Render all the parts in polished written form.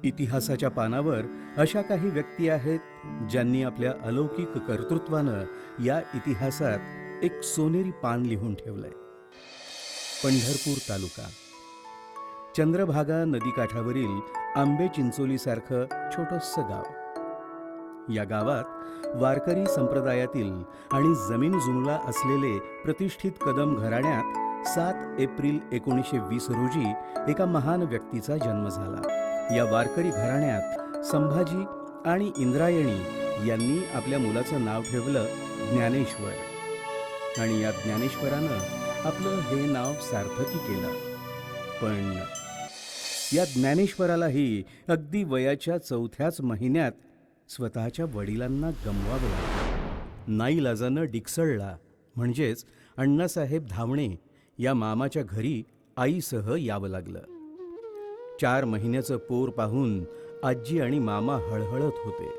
इतिहासाच्या पानावर अशा काही व्यक्ती आहेत ज्यांनी आपल्या अलौकिक कर्तृत्वानं या इतिहासात एक सोनेरी पान लिहून ठेवलंय. पंढरपूर तालुका, चंद्रभागा नदीकाठावरील आंबे चिंचोलीसारखं छोटंसं गाव. या गावात वारकरी संप्रदायातील आणि जमीन जुमला असलेले प्रतिष्ठित कदम घराण्यात 7 एप्रिल 1920 रोजी एका महान व्यक्तीचा जन्म झाला. या वारकरी घराण्यात संभाजी आणि इंद्रायणी यांनी आपल्या मुलाचं नाव ठेवलं ज्ञानेश्वर. आणि या ज्ञानेश्वरानं आपलं हे नाव सार्थकी केलं. पण या ज्ञानेश्वरालाही अगदी वयाच्या 4थ्याच महिन्यात स्वतःच्या वडिलांना गमवावं लागलं. नाईलाजानं डिकसळला म्हणजेच अण्णासाहेब धावणे या मामाच्या घरी आईसह यावं लागलं. 4 महिन्याचं पोर पाहून आजी आणि मामा हळहळत होते,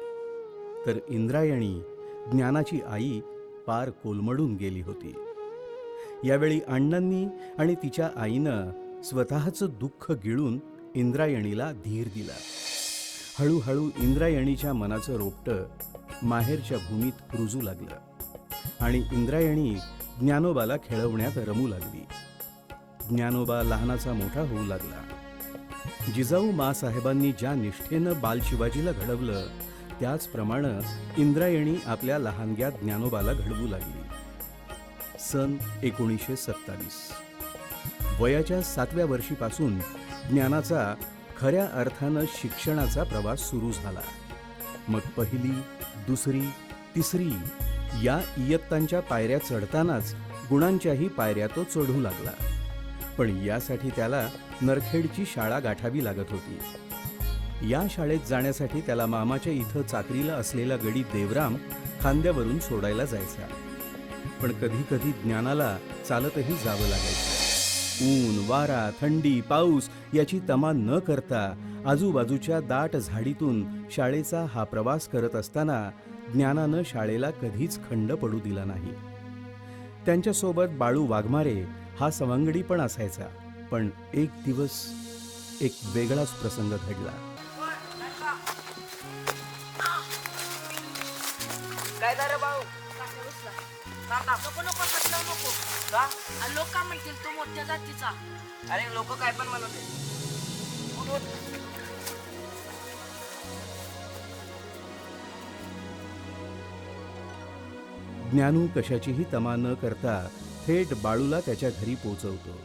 तर इंद्रायणी ज्ञानाची आई पार कोलमडून गेली होती. यावेळी अण्णांनी आणि तिच्या आईनं स्वतःचं दुःख गिळून इंद्रायणीला धीर दिला. हळूहळू इंद्रायणीच्या मनाचं रोपटं माहेरच्या भूमीत रुजू लागलं आणि इंद्रायणी ज्ञानोबाला खेळवण्यात रमू लागली. ज्ञानोबा लहानाचा मोठा होऊ लागला. जिजाऊ मासाहेबांनी ज्या निष्ठेनं बालशिवाजीला घडवलं त्याचप्रमाणे इंद्रायणी आपल्या लहानग्या ज्ञानोबाला घडवू लागली. सन 1927. वयाच्या 7व्या वर्षीपासून ज्ञानाचा खऱ्या अर्थानं शिक्षणाचा प्रवास सुरू झाला. मग 1ली, 2री, 3री या इयत्तांच्या पायऱ्या चढतानाच गुणांच्याही पायऱ्या तो चढू लागला. पण यासाठी त्याला नरखेडची शाळा गाठावी लागत होती. या शाळेत जाण्यासाठी त्याला मामाच्या इथं चाकरीला असलेला गडी देवराम खांद्यावरून सोडायला जायचा. पण कधी कधी ज्ञानाला चालतही जावं लागायचं. ऊन, वारा, थंडी, पाऊस याची तमा न करता आजूबाजूच्या दाट झाडीतून शाळेचा हा प्रवास करत असताना ज्ञानानं शाळेला कधीच खंड पडू दिला नाही. त्यांच्यासोबत बाळू वाघमारे हा सवंगडी पण असायचा. पण एक दिवस एक वेगळाच प्रसंग घडला. काय झालं भाऊ? नको नको म्हटलं नको का? लोक काय म्हणतील तो मोठ्या जातीचा. अरे लोक काय पण म्हणत. ज्ञानू कशाचीही तमा न करता थेट बाळूला त्याच्या घरी पोचवतो.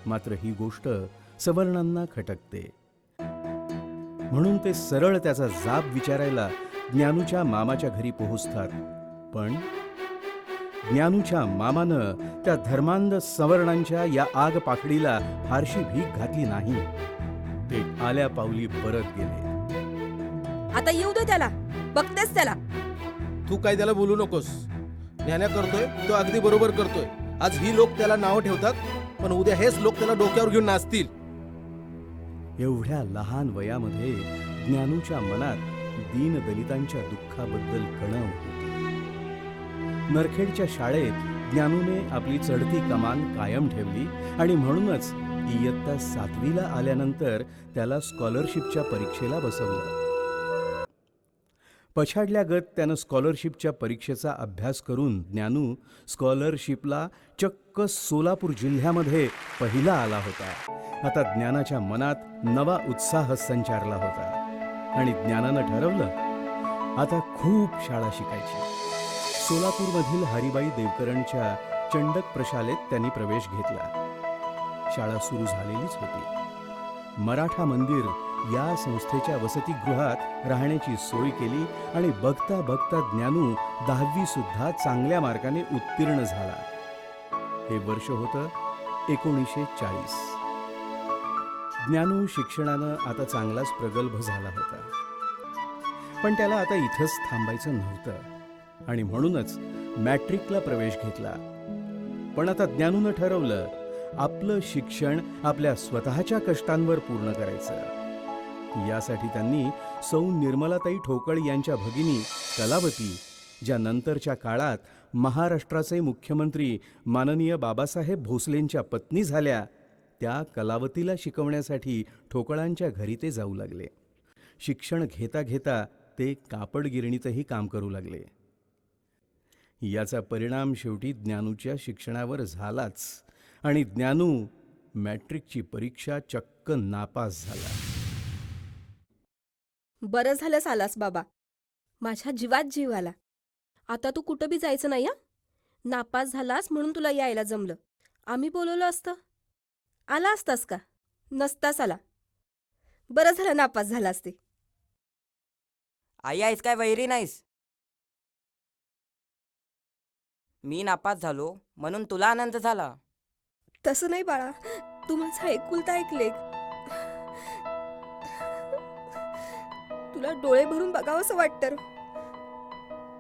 मात्र ही गोष्ट सवर्णांना खटकते. म्हणून ते सरळ त्याचा जाब विचारायला ज्ञानूच्या मामाच्या घरी पोहोचतात. पण ज्ञानूच्या मामानं त्या धर्मांध सवर्णांच्या या आग पाखडीला फारशी भीक घातली नाही. ते आल्या पावली परत गेले. आता येऊ दे त्याला, बघतेस त्याला. तू काय त्याला बोलू नकोस. ज्ञान्या करतोय तो अगदी बरोबर करतोय. आज ही लोक त्याला नाव ठेवतात, पण उद्या हेच लोक त्याला डोक्यावर घेऊन नाचतील. एवढ्या लहान वयामध्ये ज्ञानूच्या मनात दीनदलितांच्या दुःखाबद्दल कणव होती. नरखेडच्या शाळेत ज्ञानूने आपली चढती कमान कायम ठेवली आणि म्हणूनच इयत्ता 7वीला आल्यानंतर त्याला स्कॉलरशिपच्या परीक्षेला बसवलं. पछाडल्यागत त्यानं स्कॉलरशिपच्या परीक्षेचा अभ्यास करून ज्ञानू स्कॉलरशिपला चक्क सोलापूर जिल्ह्यामध्ये पहिला आला होता. आता ज्ञानाच्या मनात नवा उत्साह संचारला होता आणि ज्ञानानं ठरवलं आता खूप शाळा शिकायची. सोलापूरमधील हरिबाई देवकरणच्या चंडक प्रशालेत त्यांनी प्रवेश घेतला. शाळा सुरू झालेलीच होती. मराठा मंदिर या संस्थेच्या वसतिगृहात राहण्याची सोय केली आणि बघता बघता ज्ञानू 10वी सुद्धा चांगल्या मार्काने उत्तीर्ण झाला. हे वर्ष होतं 1940. ज्ञानू शिक्षणानं आता चांगलाच प्रगल्भ झाला होता. पण त्याला आता इथंच थांबायचं नव्हतं आणि म्हणूनच मॅट्रिकला प्रवेश घेतला. पण आता ज्ञानूनं ठरवलं आपलं शिक्षण आपल्या स्वतःच्या कष्टांवर पूर्ण करायचं. यासाठी त्यांनी सौ निर्मलाताई ठोकळ यांच्या भगिनी कलावती, ज्या नंतरच्या काळात महाराष्ट्राचे मुख्यमंत्री माननीय बाबासाहेब भोसलेंच्या पत्नी झाल्या, त्या कलावतीला शिकवण्यासाठी ठोकळांच्या घरी ते जाऊ लागले. शिक्षण घेता घेता ते कापड गिरणीतही काम करू लागले. याचा परिणाम शेवटी ज्ञानूच्या शिक्षणावर झालाच आणि ज्ञानू मॅट्रिकची परीक्षा चक्क नापास झाला. बरं झालंस आलास बाबा. माझ्या जीवात जीव आला. आता तू कुठं बी जायचं नाही हा. नापास झालास म्हणून तुला यायला जमलं. आम्ही बोलवलं असतं आला असतास का? नसतास आला. बरं झालं नापास झालास ते. आई आहेस काय वैरी नाहीस? मी नापास झालो म्हणून तुला आनंद झाला. तसं नाही बाळा, तू माझा एकुलता एक लेक. तुला डोळे भरून बघावंसं वाटतं रे.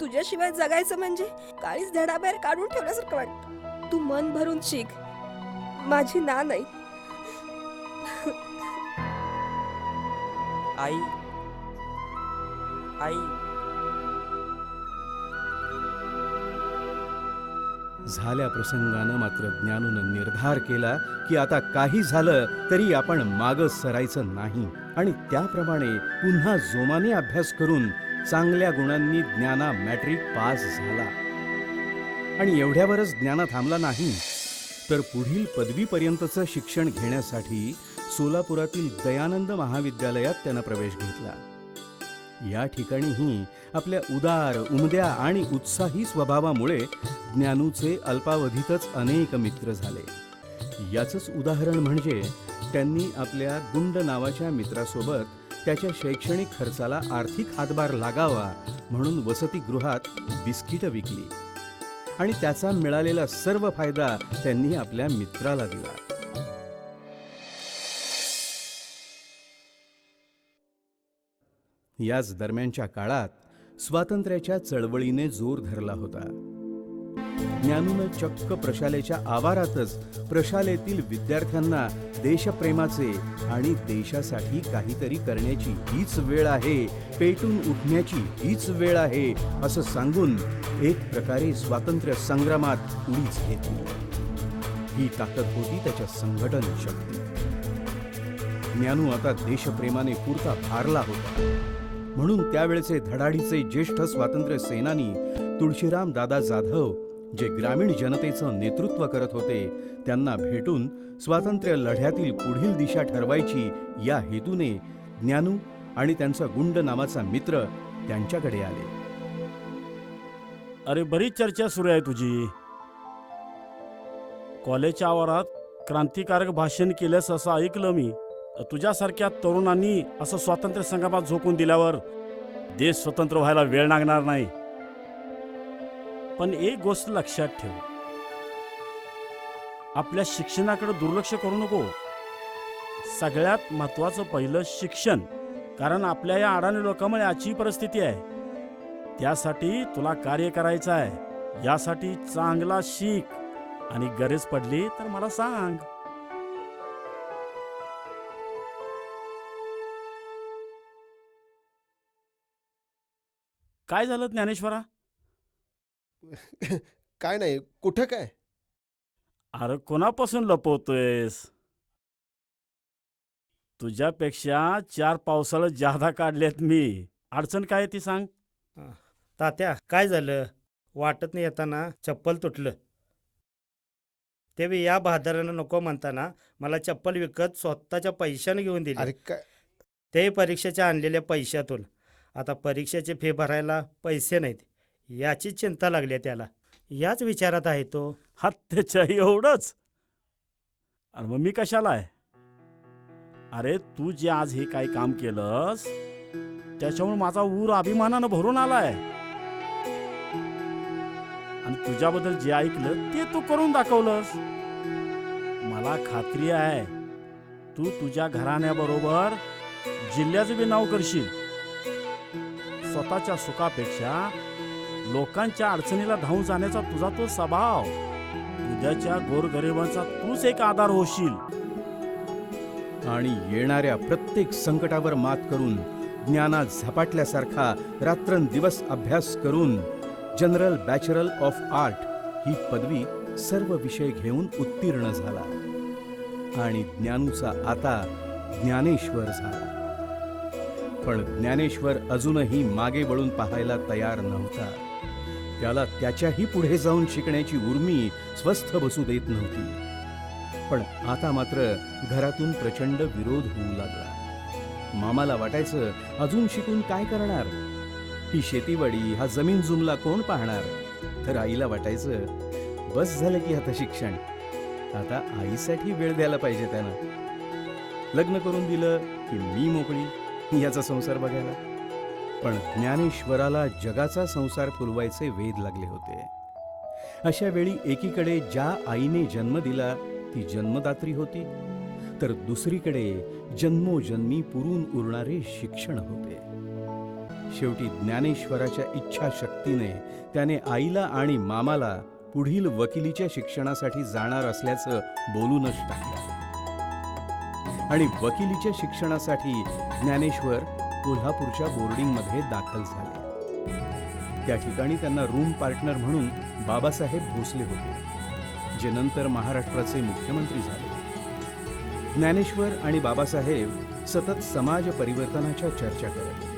तुझ्याशिवाय जगायचं म्हणजे काळीच धडाबाहेर काढून ठेवल्यासारखं वाटतं. तू मन भरून शिक, माझी ना नाही. आई आई झाल्या प्रसंगानं मात्र ज्ञानूनं निर्धार केला की आता काही झालं तरी आपण मागं सरायचं नाही आणि त्याप्रमाणे पुन्हा जोमाने अभ्यास करून चांगल्या गुणांनी ज्ञाना मॅट्रिक पास झाला. आणि एवढ्यावरच ज्ञाना थांबला नाही, तर पुढील पदवीपर्यंतचं शिक्षण घेण्यासाठी सोलापुरातील दयानंद महाविद्यालयात त्यानं प्रवेश घेतला. या ठिकाणीही आपल्या उदार, उमद्या आणि उत्साही स्वभावामुळे ज्ञानूचे अल्पावधीतच अनेक मित्र झाले. याचंच उदाहरण म्हणजे त्यांनी आपल्या गुंड नावाच्या मित्रासोबत त्याच्या शैक्षणिक खर्चाला आर्थिक हातभार लागावा म्हणून वसतिगृहात बिस्किटं विकली आणि त्याचा मिळालेला सर्व फायदा त्यांनी आपल्या मित्राला दिला. याच दरम्यानच्या काळात स्वातंत्र्याच्या चळवळीने जोर धरला होता. ज्ञानूनं चक्क प्रशालेच्या आवारातच प्रशालेतील विद्यार्थ्यांना देशप्रेमाचे आणि देशासाठी काहीतरी करण्याची हीच वेळ आहे, पेटून उठण्याची हीच वेळ आहे असं सांगून एक प्रकारे स्वातंत्र्य संग्रामात उडीच घेतली. ही ताकद होती त्याच्या संघटन शक्ती. ज्ञानू आता देशप्रेमाने पुरता भारला होता. म्हणून त्यावेळचे धडाडीचे ज्येष्ठ स्वातंत्र्य सेनानी तुळशीराम दादा जाधव, जे ग्रामीण जनतेचं नेतृत्व करत होते, त्यांना भेटून स्वातंत्र्य लढ्यातील पुढील दिशा ठरवायची या हेतूने ज्ञानू आणि त्यांचा गुंड नावाचा मित्र त्यांच्याकडे आले. अरे बरीच चर्चा सुरू आहे तुझी. कॉलेजच्या आवारात क्रांतिकारक भाषण केलंस असं ऐकलं मी. तुझ्यासारख्या तरुणांनी असं स्वातंत्र्य संग्रामात झोकून दिल्यावर देश स्वतंत्र व्हायला वेळ लागणार नाही. पण एक गोष्ट लक्षात ठेव, आपल्या शिक्षणाकडे दुर्लक्ष करू नको. सगळ्यात महत्वाचं पहिलं शिक्षण, कारण आपल्या या अडाणी लोकांमुळे आजची परिस्थिती आहे. त्यासाठी तुला कार्य करायचं आहे. यासाठी चांगला शिक आणि गरज पडली तर मला सांग. काय झालं ज्ञानेश्वरा? काय नाही, कुठं काय. अरे कोणापासून लपवतोयस? तुझ्यापेक्षा 4 पावसाळं जादा काढलेत मी. अडचण काय ती सांग. तात्या काय झालं? वाटत नाही येताना चप्पल तुटलं. ते बी या बहादरानं नको म्हणताना मला चप्पल विकत स्वतःच्या पैशाने घेऊन दिली. अरे काय, ते परीक्षेच्या आणलेल्या पैशातून. आता परीक्षेची फी भरायला पैसे नाहीत, याची चिंता लागली त्याला. याच विचारात आहे तो. हा त्याच्या एवढंच? अरे मग मी कशाला आहे? अरे तू जे आज हे काही काम केलंस त्याच्यामुळे माझा ऊर अभिमानानं भरून आलाय. आणि तुझ्याबद्दल जे ऐकलं ते तू करून दाखवलंस. मला खात्री आहे तू तुझ्या घराण्याबरोबर जिल्ह्याचं बी नाव करशील. स्वतःच्या सुखापेक्षा लोकांच्या अडचणीला धावून जाण्याचा तुझा तो स्वभाव. उद्याच्या गोरगरिबांचा तूच एक आधार होशील. आणि येणाऱ्या प्रत्येक संकटावर मात करून ज्ञानात झपाटल्यासारखा रात्रंदिवस अभ्यास करून जनरल बॅचलर ऑफ आर्ट ही पदवी सर्व विषय घेऊन उत्तीर्ण झाला. आणि ज्ञानूचा आता ज्ञानेश्वर झाला. पण ज्ञानेश्वर अजूनही मागे वळून पाहायला तयार नव्हता. त्याला त्याच्याही पुढे जाऊन शिकण्याची उर्मी स्वस्थ बसू देत नव्हती. पण आता मात्र घरातून प्रचंड विरोध होऊ लागला. मामाला वाटायचं अजून शिकून काय करणार, ही शेतीवाडी हा जमीन जुमला कोण पाहणार. तर आईला वाटायचं बस झालं की आता शिक्षण, आता आईसाठी वेळ द्यायला पाहिजे त्यानं. लग्न करून दिलं की मी मोकळी याचा संसार बघायला. पण ज्ञानेश्वराला जगाचा संसार फुलवायचे वेध लागले होते. अशा वेळी एकीकडे ज्या आईने जन्म दिला ती जन्मदात्री होती, तर दुसरीकडे जन्मोजन्मी पुरून उरणारे शिक्षण होते. शेवटी ज्ञानेश्वराच्या इच्छाशक्तीने त्याने आईला आणि मामाला पुढील वकिलीच्या शिक्षणासाठी जाणार असल्याचं बोलूनच टाकलं. आणि वकिलीच्या शिक्षणासाठी ज्ञानेश्वर कोल्हापूरच्या बोर्डिंगमध्ये दाखल झाले. त्या ठिकाणी त्यांना रूम पार्टनर म्हणून बाबासाहेब भोसले होते, जे नंतर महाराष्ट्राचे मुख्यमंत्री झाले. ज्ञानेश्वर आणि बाबासाहेब सतत समाज परिवर्तनाच्या चर्चा करत.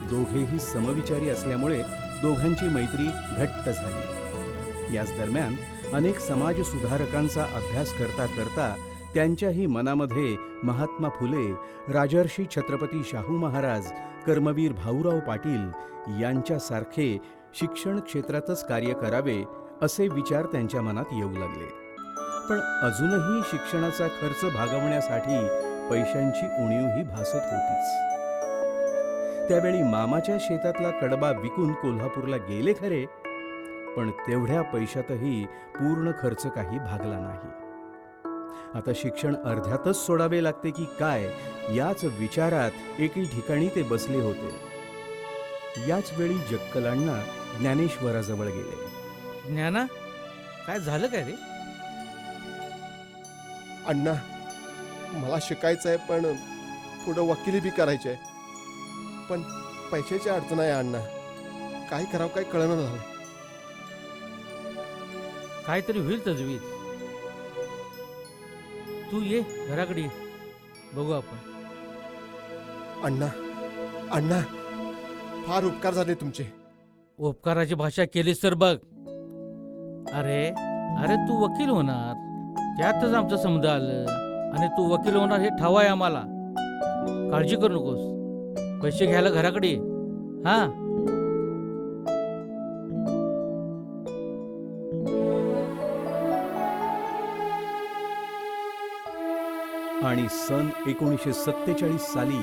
दोघेही समविचारी असल्यामुळे दोघांची मैत्री घट्ट झाली. याच दरम्यान अनेक समाज सुधारकांचा अभ्यास करता करता त्यांच्याही मनामध्ये महात्मा फुले, राजर्षी छत्रपती शाहू महाराज, कर्मवीर भाऊराव पाटील यांच्यासारखे शिक्षण क्षेत्रातच कार्य करावे असे विचार त्यांच्या मनात येऊ लागले. पण अजूनही शिक्षणाचा खर्च भागवण्यासाठी पैशांची उणीवही भासत होतीच. त्यावेळी मामाच्या शेतातला कडबा विकून कोल्हापूरला गेले खरे, पण तेवढ्या पैशातही पूर्ण खर्च काही भागला नाही. आता शिक्षण अर्ध्यातच सोडावे लागते की काय, याच विचारात एके ठिकाणी ते बसले होते. याच वेळी जक्कलांना ज्ञानेश्वराजवळ गेले. ज्ञाना, काय झालं काय रे? अण्णा, मला शिकायचं आहे, पण पुढं वकिली बी करायची आहे. पण पैशाची अडचण आहे अण्णा. काय करावं काय कळलं झालं. काहीतरी होईल तजवीज. तू ये घराकडे ये, बघू आपण. अण्णा, अण्णा, फार उपकार झाले तुमचे. उपकाराची भाषा केलीस तर बघ. अरे अरे तू वकील होणार, त्यातच आमचं समज आलं. आणि तू वकील होणार हे ठाव आहे आम्हाला. काळजी करू नकोस. पैसे घ्यायला घराकडे ये. हा, आणि सन 1947 साली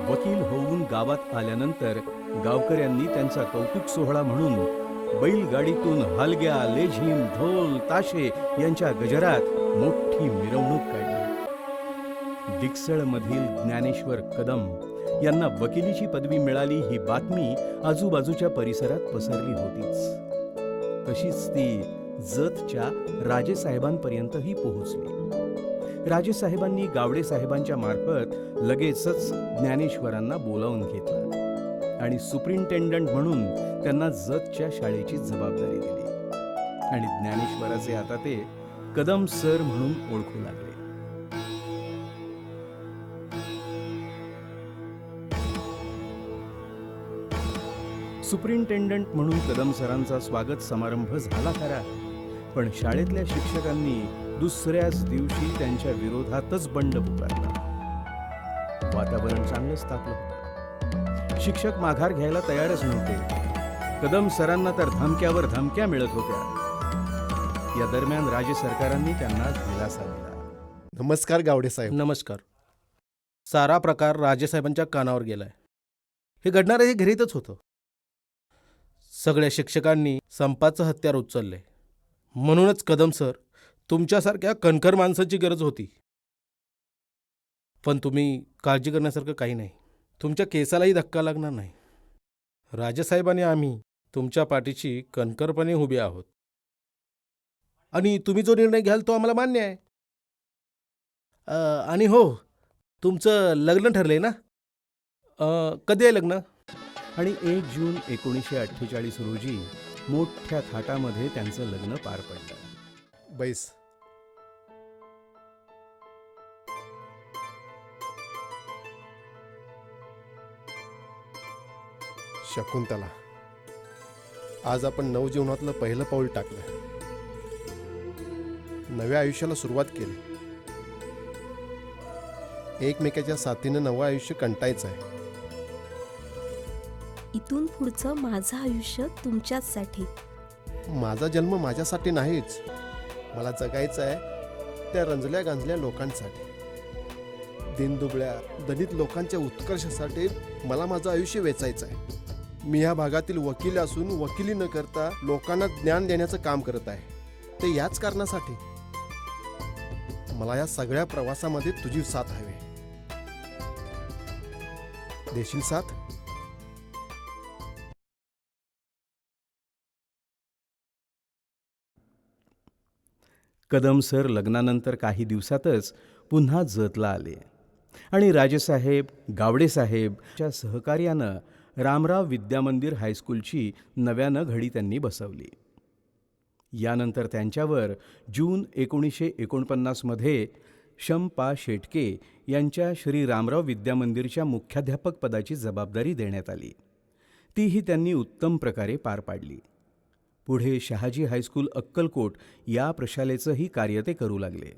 वकील होऊन गावात आल्यानंतर गावकऱ्यांनी त्यांचा कौतुक सोहळा म्हणून बैलगाडीतून हलग्या, लेझीम, ढोल, ताशे यांच्या गजरात मोठी मिरवणूक काढली. डिक्सळमधील ज्ञानेश्वर कदम यांना वकिलीची पदवी मिळाली ही बातमी आजूबाजूच्या परिसरात पसरली होतीच. तशीच ती जतच्या राजेसाहेबांपर्यंतही पोहोचली. राजेसाहेबांनी गावडे साहेबांच्या मार्फत लगेचच ज्ञानेश्वरांना बोलावून घेतलं आणि सुप्रिंटेंडंट म्हणून त्यांना जतच्या शाळेची जबाबदारी दिली. आणि ज्ञानेश्वराचे आता ते कदम सर म्हणून ओळखू लागले. सुप्रिंटेंडंट म्हणून कदम सरांचा स्वागत समारंभ झाला खरा, पण शाळेतल्या शिक्षकांनी दुसऱ्याच दिवशी त्यांच्या विरोधातच बंड पुकारला. वातावरण चांगलंच तापलं होतं. शिक्षक माघार घ्यायला तयारच नव्हते. कदम सरांना तर धमक्यावर धमक्या मिळत होत्या. या दरम्यान राज्य सरकारांनी त्यांना दिलासा दिला. नमस्कार गावडे साहेब. नमस्कार. सारा प्रकार राजेसाहेबांच्या कानावर गेलाय. हे घडणारं हे घरीतच होतं. सगळ्या शिक्षकांनी संपाचं हत्यार उचललंय. म्हणूनच कदम सर, तुमच्यासारख्या कणखर माणसाची गरज होती. पण तुम्ही काळजी करण्यासारखं काही नाही. तुमच्या केसालाही धक्का लागणार नाही. राजेसाहेब आणि आम्ही तुमच्या पाठीशी कणखरपणे उभे आहोत. आणि तुम्ही जो निर्णय घ्याल तो आम्हाला मान्य आहे. आणि हो, तुमचं लग्न ठरलंय ना? कधी आहे लग्न? आणि 1 जून 1948 रोजी मोठ्या थाटामध्ये त्यांचं लग्न पार पडलं. बैस. शकुंतला, आज आपण नवजीवनातलं पहिलं पाऊल टाकलं. नव्या आयुष्याला सुरुवात केली. एकमेकाच्या साथीनं नवं आयुष्य कंटायचं आहे. इथून पुढचं माझं आयुष्य तुमच्याचसाठी. माझा जन्म माझ्यासाठी नाहीच, मला जगायचं आहे त्या रंजल्या गांजल्या लोकांसाठी. दिनदुबळ्या दलित लोकांच्या उत्कर्षासाठी मला माझं आयुष्य वेचायचं आहे. मी या भागातील वकील असून वकिली न करता लोकांना ज्ञान देण्याचं काम करत आहे. ते याच कारणासाठी. मला या सगळ्या प्रवासामध्ये तुझी साथ हवी. देशील साथ? कदम सर लग्नानंतर काही दिवसातच पुन्हा जतला आले आणि राजेसाहेब, गावडेसाहेबच्या सहकार्यानं रामराव विद्यामंदिर हायस्कूलची नव्यानं घडी त्यांनी बसवली. यानंतर त्यांच्यावर जून 1949मध्ये शंपा शेटके यांच्या श्री रामराव विद्यामंदिरच्या मुख्याध्यापक पदाची जबाबदारी देण्यात आली. तीही त्यांनी उत्तम प्रकारे पार पाडली. पुढे शहाजी हायस्कूल अक्कलकोट या प्रशालेचंही कार्य ते करू लागले.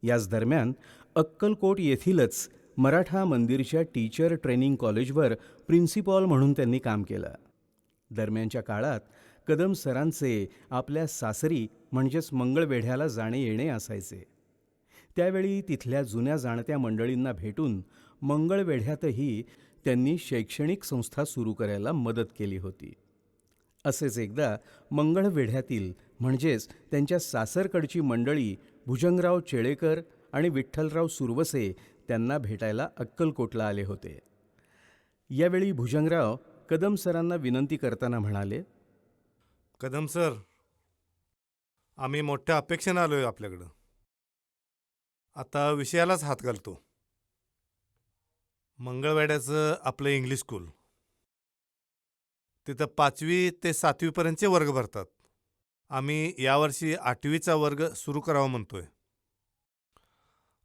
याच दरम्यान अक्कलकोट येथीलच मराठा मंदिरच्या टीचर ट्रेनिंग कॉलेजवर प्रिन्सिपॉल म्हणून त्यांनी काम केलं. दरम्यानच्या काळात कदम सरांचे आपल्या सासरी म्हणजेच मंगळवेढ्याला जाणे येणे असायचे. त्यावेळी तिथल्या जुन्या जाणत्या मंडळींना भेटून मंगळवेढ्यातही त्यांनी शैक्षणिक संस्था सुरू करायला मदत केली होती. असेच एकदा मंगळवेढ्यातील म्हणजेच त्यांच्या सासरकडची मंडळी भुजंगराव चेळेकर आणि विठ्ठलराव सुरवसे त्यांना भेटायला अक्कलकोटला आले होते. यावेळी भुजंगराव कदम सरांना विनंती करताना म्हणाले, कदम सर, आम्ही मोठ्या अपेक्षेनं आलोय आपल्याकडं. आता विषयालाच हात घालतो. मंगळवेढ्याचं आपलं इंग्लिश स्कूल, तिथं 5वी ते 7वीपर्यंतचे वर्ग भरतात. आम्ही यावर्षी 8वीचा वर्ग सुरू करावा म्हणतोय.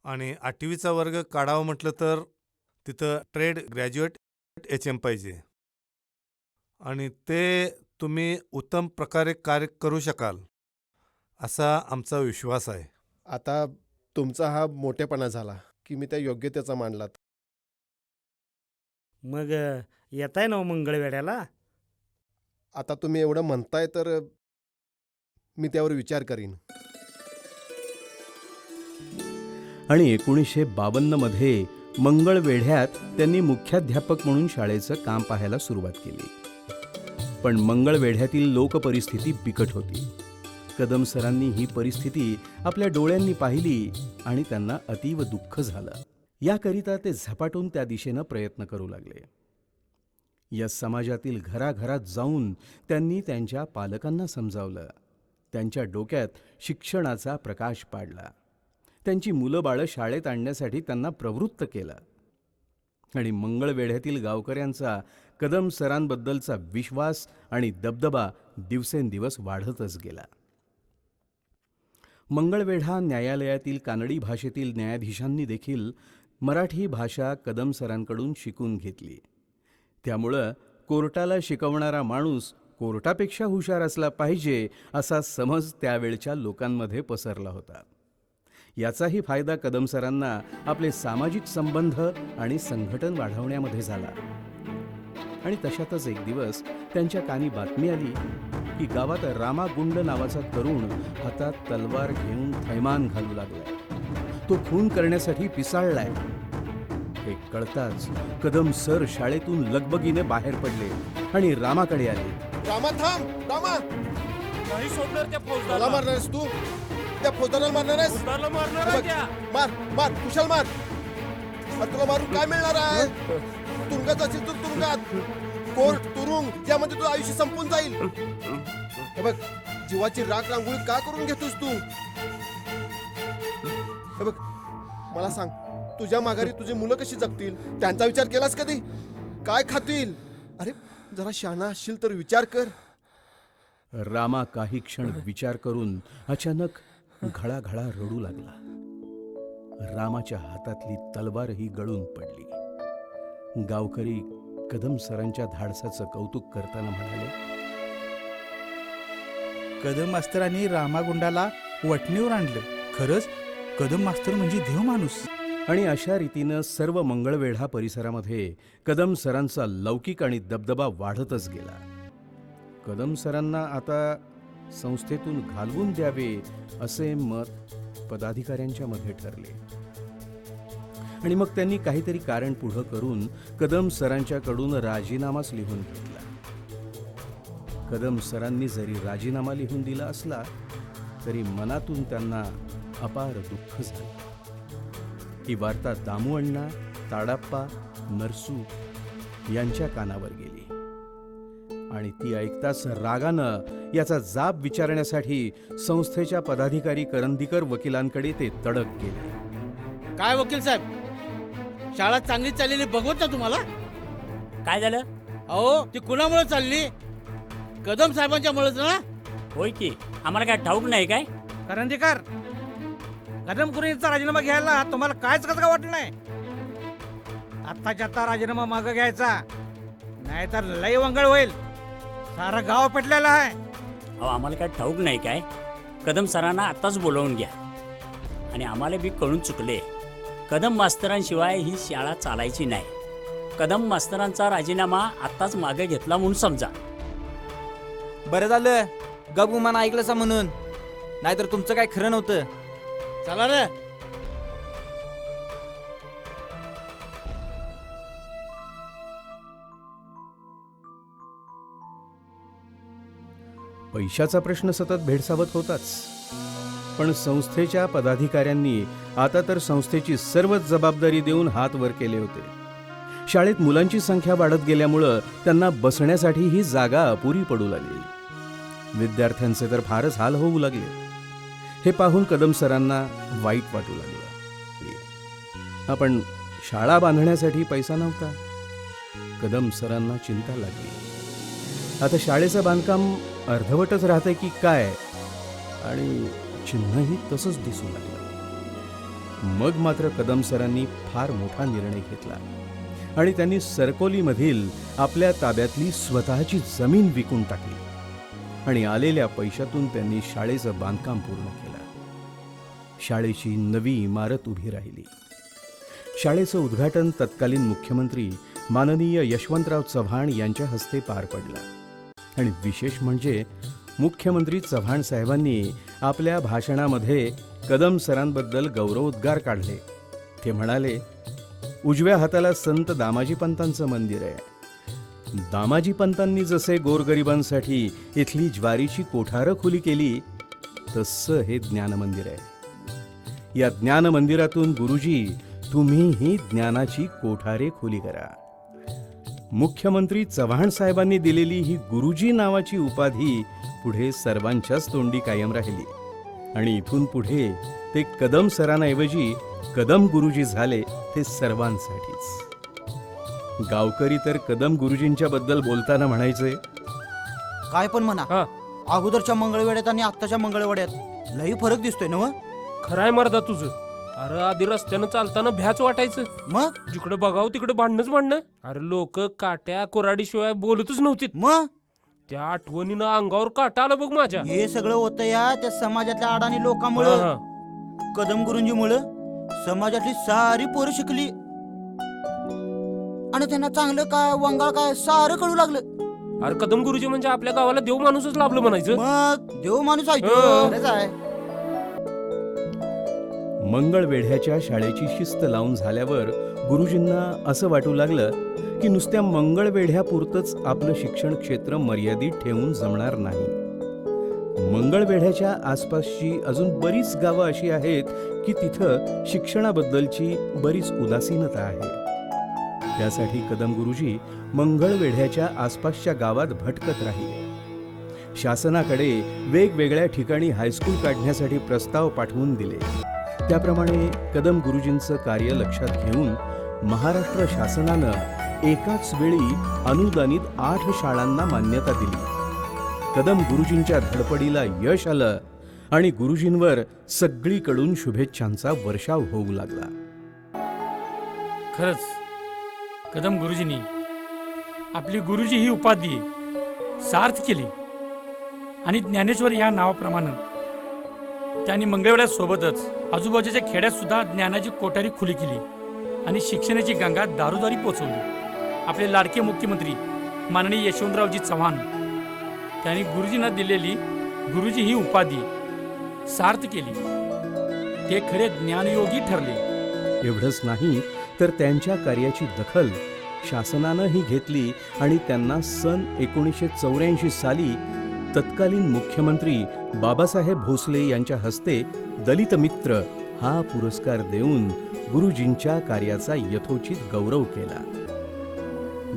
आणि 8वीचा वर्ग काढावं म्हटलं तर तिथं ट्रेड ग्रॅज्युएट HM पाहिजे. आणि ते तुम्ही उत्तम प्रकारे कार्य करू शकाल असा आमचा विश्वास आहे. आता तुमचा हा मोठेपणा झाला की मी त्या योग्यतेचा मानलात. मग येताय ना मंगळवेढ्याला? आता तुम्ही एवढं म्हणताय तर मी त्यावर विचार करीन. आणि 1952मध्ये मंगळवेढ्यात त्यांनी मुख्याध्यापक म्हणून शाळेचं काम पाहायला सुरुवात केली. पण मंगळवेढ्यातील लोकपरिस्थिती बिकट होती. कदम सरांनी ही परिस्थिती आपल्या डोळ्यांनी पाहिली आणि त्यांना अतीव दुःख झालं. याकरिता ते झपाटून त्या दिशेनं प्रयत्न करू लागले. या समाजातील घराघरात जाऊन त्यांनी त्यांच्या पालकांना समजावलं. त्यांच्या डोक्यात शिक्षणाचा प्रकाश पाडला. त्यांची मुलं बाळं शाळेत आणण्यासाठी त्यांना प्रवृत्त केलं. आणि मंगळवेढ्यातील गावकऱ्यांचा कदम सरांबद्दलचा विश्वास आणि दबदबा दिवसेंदिवस वाढतच गेला. मंगळवेढा न्यायालयातील कानडी भाषेतील न्यायाधीशांनी देखील मराठी भाषा कदम सरांकडून शिकून घेतली. त्यामुळं कोर्टाला शिकवणारा माणूस कोर्टापेक्षा हुशार असला पाहिजे असा समज त्यावेळच्या लोकांमध्ये पसरला होता. याचाही फायदा कदम सरांना आपले सामाजिक संबंध आणि संघटन वाढवण्यामध्ये झाला. आणि तशातच एक दिवस त्यांच्या कानी बातमी आली की गावात रामा गुंड नावाचा तरुण हातात तलवार घेऊन थैमान घालू लागलाय. तो खून करण्यासाठी पिसाळलाय. हे कळताच कदम सर शाळेतून लगबगीने बाहेर पडले आणि रामाकडे आले. रामा थांब, रामा! नाही सोडणार त्या मला मारणारस तू? त्या फौजदाराला मारणारस? मार मार, कुशाल मार. अरे तुला मारून काय मिळणार आहे? तुरुंगात असेल तर तुरुंगात, कोर्ट, तुरुंग यामध्ये तुझं आयुष्य संपून जाईल. हे बघ, जीवाची राख रांगोळी का करून घेतोस तू? हे बघ, मला सांग, तुझ्या माघारी तुझी मुलं कशी जगतील? त्यांचा विचार केलास कधी? काय खातील? अरे जरा शहाणा असशील तर विचार कर. रामा काही क्षण विचार करून अचानक घळाघळा रडू लागला. रामाच्या हातातली तलवारही गळून पडली. गावकरी कदम सरांच्या धाडसाचं कौतुक करताना म्हणाले, कदम मास्तरांनी रामागुंडाला वटणीवर आणलं. खरंच कदम मास्तर म्हणजे देव माणूस. आणि अशा रीतीनं सर्व मंगळवेढा परिसरामध्ये कदम सरांचा लौकिक आणि दबदबा वाढतच गेला. कदम सरांना आता संस्थेतून घालवून द्यावे असे मत पदाधिकाऱ्यांच्या मध्ये ठरले. आणि मग त्यांनी काहीतरी कारण पुढं करून कदम सरांच्याकडून राजीनामाच लिहून घेतला. कदम सरांनी जरी राजीनामा लिहून दिला असला तरी मनातून त्यांना अपार दुःख झालं. ही वार्ता दामू अण्णा, ताडाप्पा, नरसू यांच्या कानावर गेली आणि ती ऐकताच रागानं याचा जाब विचारण्यासाठी संस्थेच्या पदाधिकारी करंदीकर वकिलांकडे ते तडक गेले. काय वकील साहेब, शाळा चांगली चाललेली बघवत ना तुम्हाला? काय झालं? अहो ती कुणामुळे चालली? कदम साहेबांच्यामुळेच ना. होय की, आम्हाला काय ठाऊक नाही काय? करंदीकर, कदम कुरेचा राजीनामा घ्यायला तुम्हाला कायच कसं का वाटलं नाही? आत्ताच्या आता राजीनामा मागं घ्यायचा, नाहीतर लय वंगळ होईल. सारा गाव पेटलेला आहे. अहो आम्हाला काय ठाऊक नाही काय? कदम सरांना आत्ताच बोलवून घ्या. आणि आम्हाला बी कळून चुकले, कदम मास्तरांशिवाय ही शाळा चालायची नाही. कदम मास्तरांचा राजीनामा आत्ताच मागे घेतला म्हणून समजा. बरं झालं गबुमान ऐकलंसा म्हणून, नाहीतर तुमचं काय खरं नव्हतं. चला रे. पैशाचा प्रश्न सतत भेडसावत होताच, पण संस्थेच्या पदाधिकाऱ्यांनी आता तर संस्थेची सर्वच जबाबदारी देऊन हात वर केले होते. शाळेत मुलांची संख्या वाढत गेल्यामुळं त्यांना बसण्यासाठी ही जागा अपुरी पडू लागली. विद्यार्थ्यांचे तर फारच हाल होऊ लागले. हे पाहून कदम सरांना वाईट वाटू लागलं. आपण शाळा बांधण्यासाठी पैसा नव्हता. कदम सरांना चिंता लागली. आता शाळेचं बांधकाम अर्धवटच राहतंय की काय, आणि चिन्हही तसंच दिसू लागलं. मग मात्र कदम सरांनी फार मोठा निर्णय घेतला आणि त्यांनी सरकोलीमधील आपल्या ताब्यातली स्वतःची जमीन विकून टाकली आणि आलेल्या पैशातून त्यांनी शाळेचं बांधकाम पूर्ण केलं. शाळेची नवी इमारत उभी राहिली. शाळेचं उद्घाटन तत्कालीन मुख्यमंत्री माननीय यशवंतराव चव्हाण यांच्या हस्ते पार पडलं. आणि विशेष म्हणजे मुख्यमंत्री चव्हाण साहेबांनी आपल्या भाषणामध्ये कदम सरांबद्दल गौरवोद्गार काढले. ते म्हणाले, उजव्या हाताला संत दामाजी पंतांचं मंदिर आहे. दामाजी पंतांनी जसे गोरगरिबांसाठी इथली ज्वारीची कोठारं खुली केली, तसं हे ज्ञानमंदिर आहे. या ज्ञानमंदिरातून गुरुजी तुम्हीही ज्ञानाची कोठारे खुली करा. मुख्यमंत्री चव्हाण साहेबांनी दिलेली ही गुरुजी नावाची उपाधी पुढे सर्वांच्याच तोंडी कायम राहिली आणि इथून पुढे ते कदम सरांऐवजी कदम गुरुजी झाले, ते सर्वांसाठीच. गावकरी तर कदम गुरुजींच्या बद्दल बोलताना म्हणायचे, काय पण म्हणा, अगोदरच्या मंगळवेड्यात आणि आत्ताच्या मंगळवेड्यात लई फरक दिसतोय ना. खराय मर्दा तुझं. अरे आधी रस्त्यानं चालताना भ्याच वाटायचं, मग जिकडे बघाव तिकडे भांडणं. अरे लोक काट्या कोराडीशिवाय बोलतच नव्हती. मग त्या आठवणीनं अंगावर काटा आलं बघ माझ्या. हे सगळं होतं या त्या समाजातल्या अडाणी हा, लोकांमुळं. हा. कदम गुरुजीमुळं समाजातली सारी पोरं शिकली आणि त्यांना चांगलं काय वंगाळ काय सारं कळू लागलं. अरे कदम गुरुजी म्हणजे आपल्या गावाला देव माणूसच लाभलं म्हणायचं. मग देव माणूस आहे तो. हा. खरंच आहे. मंगळवेढ्याच्या शाळेची शिस्त लावून झाल्यावर गुरुजींना असं वाटू लागलं की नुसत्या मंगळवेढ्यापुरतंच आपलं शिक्षण क्षेत्र मर्यादित ठेवून जमणार नाही. मंगळवेढ्याच्या आसपासची अजून बरीच गावं अशी आहेत की तिथं शिक्षणाबद्दलची बरीच उदासीनता आहे. त्यासाठी कदम गुरुजी मंगळवेढ्याच्या आसपासच्या गावात भटकत राहिले. शासनाकडे वेगवेगळ्या ठिकाणी हायस्कूल काढण्यासाठी प्रस्ताव पाठवून दिले. त्याप्रमाणे कदम गुरुजींचं कार्य लक्षात घेऊन महाराष्ट्र शासनानं एकाच वेळी अनुदानित 8 शाळांना मान्यता दिली. कदम गुरुजींच्या धडपडीला यश आलं आणि गुरुजींवर सगळीकडून शुभेच्छांचा वर्षाव होऊ लागला. खरंच कदम गुरुजींनी आपली गुरुजी ही उपाधी सार्थ केली आणि ज्ञानेश्वर या नावाप्रमाणे त्यांनी मंगळवेढ्यासोबतच आजूबाजूच्या खेड्यात सुद्धा ज्ञानाची कोठारी खुली केली आणि शिक्षणाची गंगा दारोदारी पोचवली. आपले लाडके मुख्यमंत्री माननीय यशवंतरावजी चव्हाण त्यांनी गुरुजींना दिलेली गुरुजी ही उपाधी सार्थ केली. ते खरे ज्ञानयोगी ठरले. एवढंच नाही तर त्यांच्या कार्याची दखल शासनानंही घेतली आणि त्यांना सन 1984 साली तत्कालीन मुख्यमंत्री बाबासाहेब भोसले यांच्या हस्ते दलित मित्र हा पुरस्कार देऊन गुरुजींच्या कार्याचा यथोचित गौरव केला.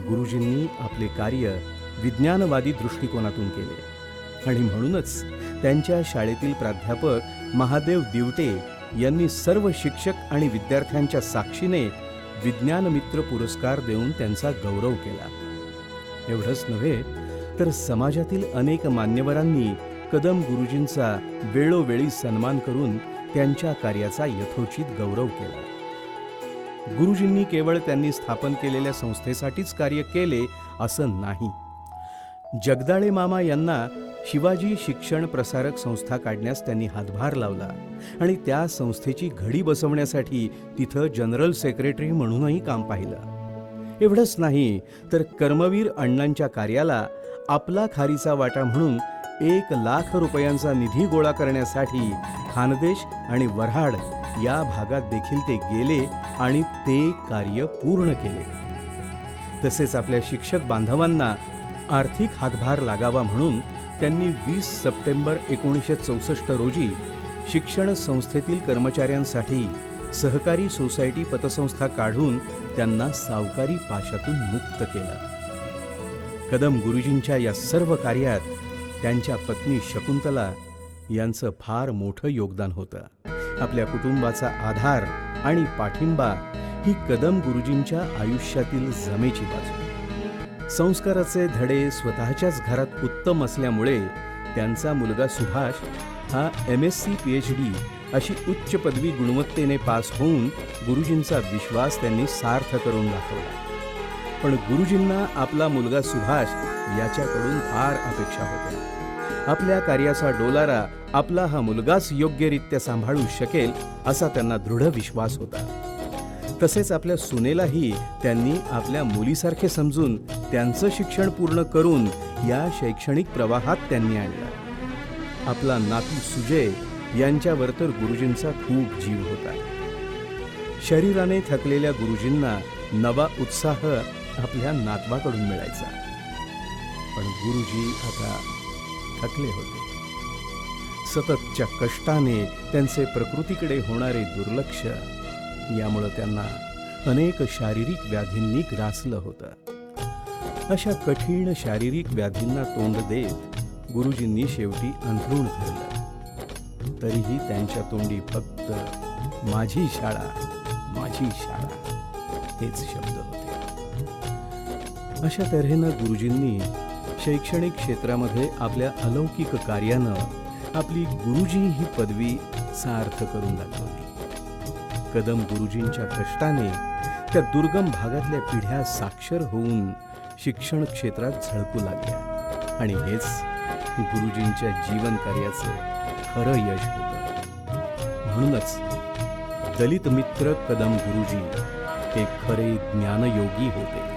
गुरुजींनी आपले कार्य विज्ञानवादी दृष्टिकोनातून केले आणि म्हणूनच त्यांच्या शाळेतील प्राध्यापक महादेव दिवटे यांनी सर्व शिक्षक आणि विद्यार्थ्यांच्या साक्षीने विज्ञान मित्र पुरस्कार देऊन त्यांचा गौरव केला. एवढंच नव्हे तर समाजातील अनेक मान्यवरांनी कदम गुरुजींचा वेळोवेळी सन्मान करून त्यांच्या कार्याचा यथोचित गौरव केला. गुरुजींनी केवळ त्यांनी स्थापन केलेल्या संस्थेसाठीच कार्य केले असं नाही. जगदाळे मामा यांना शिवाजी शिक्षण प्रसारक संस्था काढण्यास त्यांनी हातभार लावला आणि त्या संस्थेची घडी बसवण्यासाठी तिथं जनरल सेक्रेटरी म्हणूनही काम पाहिलं. एवढंच नाही तर कर्मवीर अण्णांच्या कार्याला आपला खारीचा वाटा म्हणून 1,00,000 रुपयांचा निधी गोळा करण्यासाठी खानदेश आणि वऱ्हाड या भागात देखील ते गेले आणि ते कार्य पूर्ण केले. तसेच आपल्या शिक्षक बांधवांना आर्थिक हातभार लागावा म्हणून त्यांनी 20 सप्टेंबर 1964 रोजी शिक्षण संस्थेतील कर्मचाऱ्यांसाठी सहकारी सोसायटी पतसंस्था काढून त्यांना सावकारी पाशातून मुक्त केलं. कदम गुरुजींच्या या सर्व कार्यात त्यांच्या पत्नी शकुंतला यांचं फार मोठं योगदान होतं. आपल्या कुटुंबाचा आधार आणि पाठिंबा ही कदम गुरुजींच्या आयुष्यातील जमेची बाजू. संस्काराचे धडे स्वतःच्याच घरात उत्तम असल्यामुळे त्यांचा मुलगा सुभाष हा MSc PhD अशी उच्च पदवी गुणवत्तेने पास होऊन गुरुजींचा विश्वास त्यांनी सार्थ करून दाखवला. पण गुरुजींना आपला मुलगा सुभाष याच्याकडून फार अपेक्षा होत्या. आपल्या कार्याचा डोलारा आपला हा मुलगाच योग्यरित्या सांभाळू शकेल असा त्यांना दृढ विश्वास होता. तसेच आपल्या सुनेलाही त्यांनी आपल्या मुलीसारखे समजून त्यांचं शिक्षण पूर्ण करून या शैक्षणिक प्रवाहात त्यांनी आणलं. आपला नातू सुजय यांच्यावर तर गुरुजींचा खूप जीव होता. शरीराने थकलेल्या गुरुजींना नवा उत्साह आपल्या नातवाकडून मिळायचा. पण गुरुजी आता थकले होते. सततच्या कष्टाने त्यांचे प्रकृतीकडे होणारे दुर्लक्ष यामुळे त्यांना अनेक शारीरिक व्याधींनी ग्रासलं होतं. अशा कठीण शारीरिक व्याधींना तोंड देत गुरुजींनी शेवटी अंथरूण धरलं. तरीही त्यांच्या तोंडी फक्त माझी शाळा, माझी शाळा हेच शब्द होते. अशा तऱ्हेनं गुरुजींनी शैक्षणिक क्षेत्रामध्ये आपल्या अलौकिक कार्यानं आपली गुरुजी ही पदवी सार्थ करून दाखवली. कदम गुरुजींच्या कष्टाने त्या दुर्गम भागातल्या पिढ्या साक्षर होऊन शिक्षण क्षेत्रात झळकू लागल्या आणि हेच गुरुजींच्या जीवन कार्याचं खरं यश होतं. म्हणूनच दलित मित्र कदम गुरुजी हे खरे ज्ञानयोगी होते.